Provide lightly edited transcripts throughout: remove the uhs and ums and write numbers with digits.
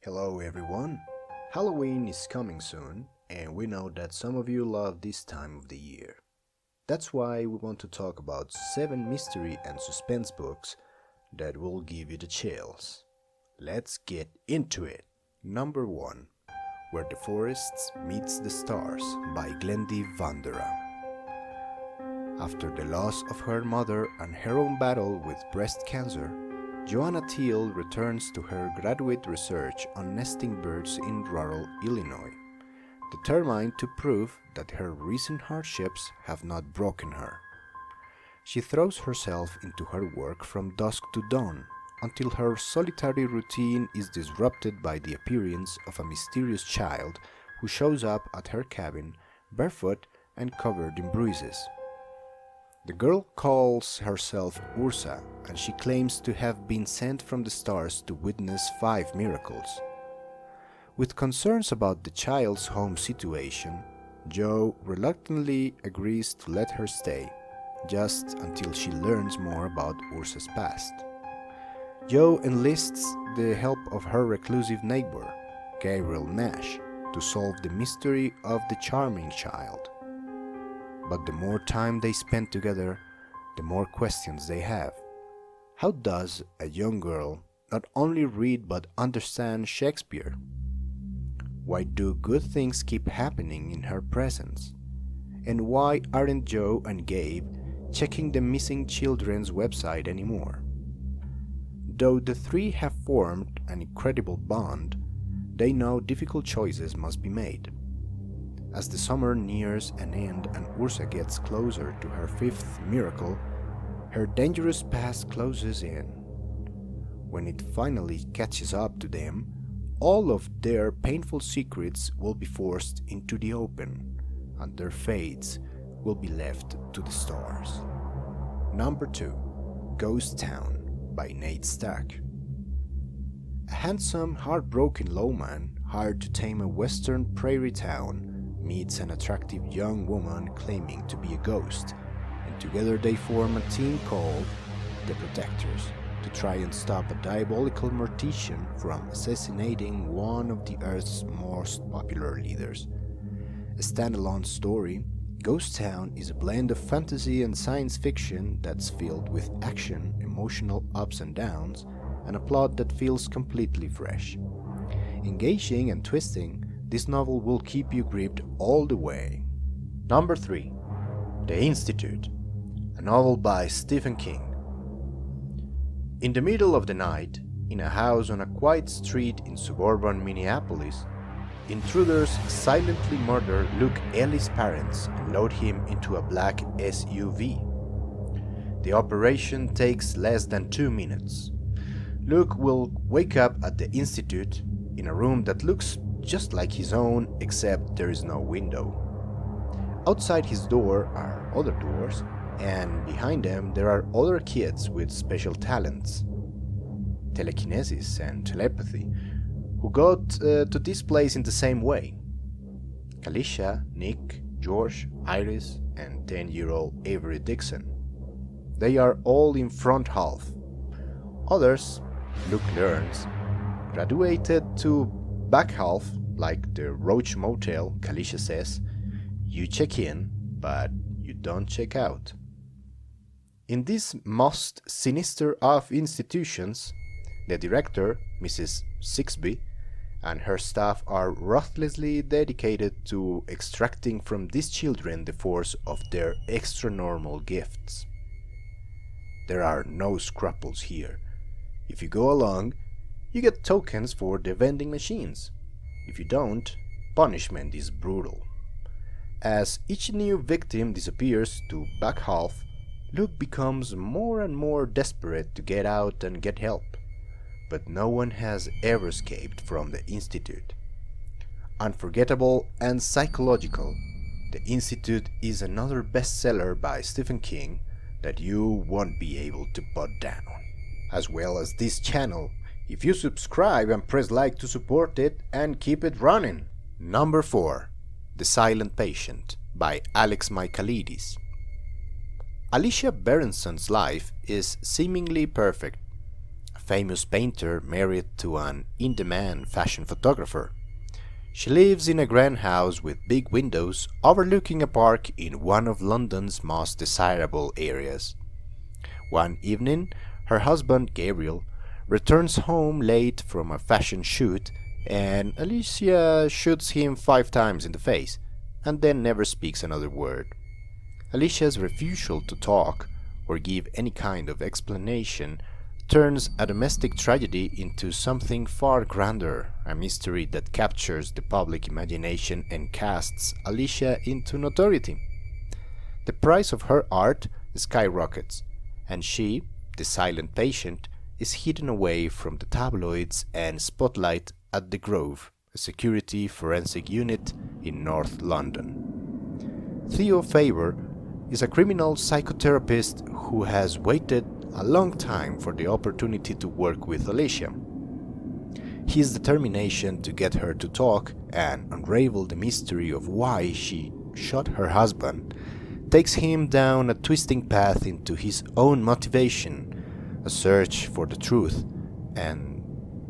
Hello everyone! Halloween is coming soon, and we know that some of you love this time of the year. That's why we want to talk about 7 mystery and suspense books that will give you the chills. Let's get into it! Number 1. Where the Forest Meets the Stars by Glendy Vanderah. After the loss of her mother and her own battle with breast cancer, Joanna Teal returns to her graduate research on nesting birds in rural Illinois, determined to prove that her recent hardships have not broken her. She throws herself into her work from dusk to dawn, until her solitary routine is disrupted by the appearance of a mysterious child who shows up at her cabin barefoot and covered in bruises. The girl calls herself Ursa, and she claims to have been sent from the stars to witness 5 miracles. With concerns about the child's home situation, Joe reluctantly agrees to let her stay, just until she learns more about Ursa's past. Joe enlists the help of her reclusive neighbor, Gabriel Nash, to solve the mystery of the charming child. But the more time they spend together, the more questions they have. How does a young girl not only read but understand Shakespeare? Why do good things keep happening in her presence? And why aren't Joe and Gabe checking the missing children's website anymore? Though the three have formed an incredible bond, they know difficult choices must be made. As the summer nears an end and Ursa gets closer to her 5th miracle, her dangerous past closes in. When it finally catches up to them, all of their painful secrets will be forced into the open, and their fates will be left to the stars. Number 2. Ghost Town by Nate Stack. A handsome, heartbroken lawman hired to tame a western prairie town meets an attractive young woman claiming to be a ghost, and together they form a team called the Protectors to try and stop a diabolical mortician from assassinating one of the Earth's most popular leaders. A standalone story, Ghost Town is a blend of fantasy and science fiction that's filled with action, emotional ups and downs, and a plot that feels completely fresh. Engaging and twisting, this novel will keep you gripped all the way. Number 3. The Institute, a novel by Stephen King. In the middle of the night, in a house on a quiet street in suburban Minneapolis, intruders silently murder Luke Ellie's parents and load him into a black SUV. The operation takes less than 2 minutes. Luke will wake up at the Institute in a room that looks just like his own, except there is no window. Outside his door are other doors, and behind them there are other kids with special talents, telekinesis and telepathy, who got to this place in the same way. Kalisha, Nick, George, Iris, and 10-year-old Avery Dixon. They are all in front half. Others, Luke learns, graduated to back half, like the Roach Motel. Kalisha says, "You check in, but you don't check out." In this most sinister of institutions, the director, Mrs. Sixby, and her staff are ruthlessly dedicated to extracting from these children the force of their extra-normal gifts. There are no scruples here. If you go along, you get tokens for the vending machines. If you don't, punishment is brutal. As each new victim disappears to back half, Luke becomes more and more desperate to get out and get help. But no one has ever escaped from the Institute. Unforgettable and psychological, The Institute is another bestseller by Stephen King that you won't be able to put down. As well as this channel, if you subscribe and press like to support it and keep it running. Number 4. The Silent Patient by Alex Michaelides. Alicia Berenson's life is seemingly perfect. A famous painter married to an in-demand fashion photographer. She lives in a grand house with big windows overlooking a park in one of London's most desirable areas. One evening, her husband, Gabriel, returns home late from a fashion shoot, and Alicia shoots him 5 times in the face and then never speaks another word. Alicia's refusal to talk or give any kind of explanation turns a domestic tragedy into something far grander, a mystery that captures the public imagination and casts Alicia into notoriety. The price of her art skyrockets, and she, the silent patient, is hidden away from the tabloids and spotlight at the Grove, a security forensic unit in North London. Theo Faber is a criminal psychotherapist who has waited a long time for the opportunity to work with Alicia. His determination to get her to talk and unravel the mystery of why she shot her husband takes him down a twisting path into his own motivation, a search for the truth, and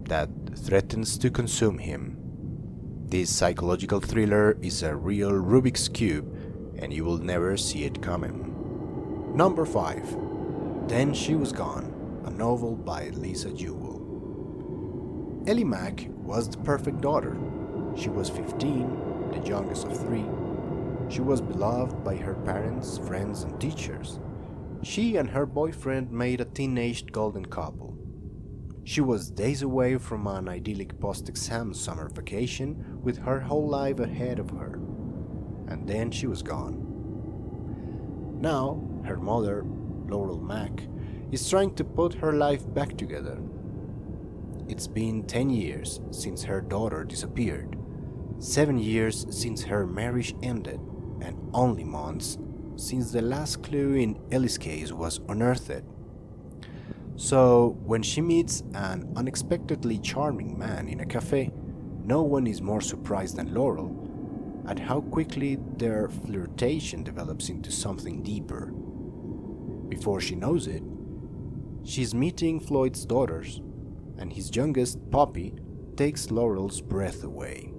that threatens to consume him. This psychological thriller is a real Rubik's Cube, and you will never see it coming. Number 5. Then She Was Gone, a novel by Lisa Jewell. Ellie Mack was the perfect daughter. She was 15, the youngest of 3. She was beloved by her parents, friends, and teachers. She and her boyfriend made a teenaged golden couple. She was days away from an idyllic post-exam summer vacation with her whole life ahead of her. And then she was gone. Now, her mother, Laurel Mack, is trying to put her life back together. It's been 10 years since her daughter disappeared, 7 years since her marriage ended, and only months since the last clue in Ellie's case was unearthed. So, when she meets an unexpectedly charming man in a cafe, no one is more surprised than Laurel at how quickly their flirtation develops into something deeper. Before she knows it, she's meeting Floyd's daughters, and his youngest, Poppy, takes Laurel's breath away.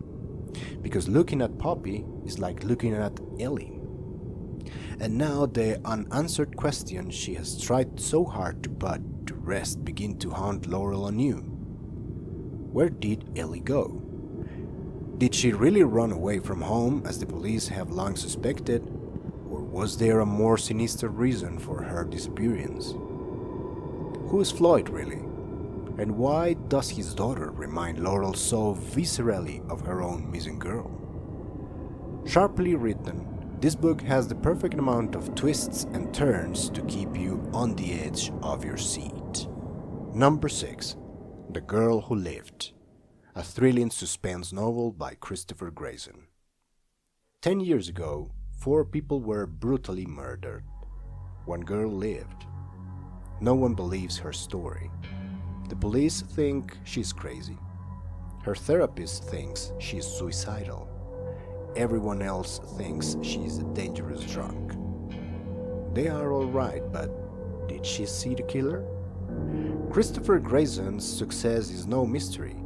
Because looking at Poppy is like looking at Ellie. And now the unanswered questions she has tried so hard to put to rest begin to haunt Laurel anew. Where did Ellie go? Did she really run away from home, as the police have long suspected, or was there a more sinister reason for her disappearance? Who is Floyd really? And why does his daughter remind Laurel so viscerally of her own missing girl? Sharply written, this book has the perfect amount of twists and turns to keep you on the edge of your seat. Number 6. The Girl Who Lived, a thrilling suspense novel by Christopher Greyson. 10 years ago, 4 people were brutally murdered. 1 girl lived. No one believes her story. The police think she's crazy. Her therapist thinks she's suicidal. Everyone else thinks she's a dangerous drunk. They are all right, but did she see the killer? Christopher Greyson's success is no mystery.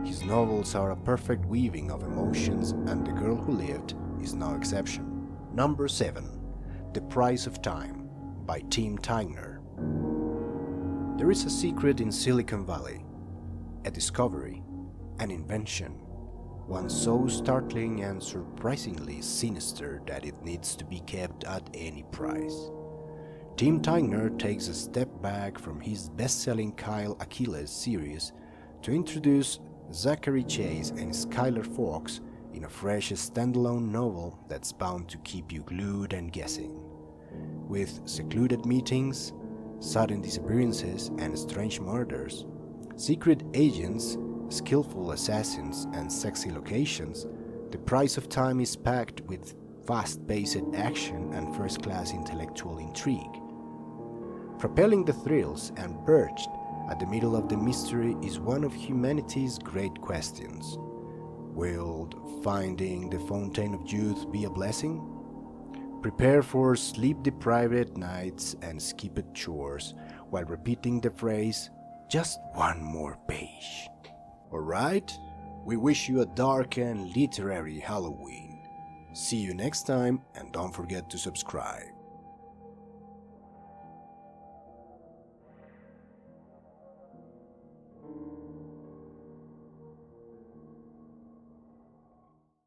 His novels are a perfect weaving of emotions, and The Girl Who Lived is no exception. Number 7. The Price of Time by Tigner. There is a secret in Silicon Valley, a discovery, an invention, one so startling and surprisingly sinister that it needs to be kept at any price. Tim Tigner takes a step back from his best-selling Kyle Achilles series to introduce Zachary Chase and Skylar Fox in a fresh standalone novel that's bound to keep you glued and guessing. With secluded meetings, sudden disappearances and strange murders, secret agents, skillful assassins and sexy locations, The Price of Time is packed with fast-paced action and first-class intellectual intrigue. Propelling the thrills and perched at the middle of the mystery is one of humanity's great questions. Will finding the Fountain of Youth be a blessing? Prepare for sleep-deprived nights and skipped chores while repeating the phrase, Just one more page. Alright? We wish you a dark and literary Halloween. See you next time, and don't forget to subscribe.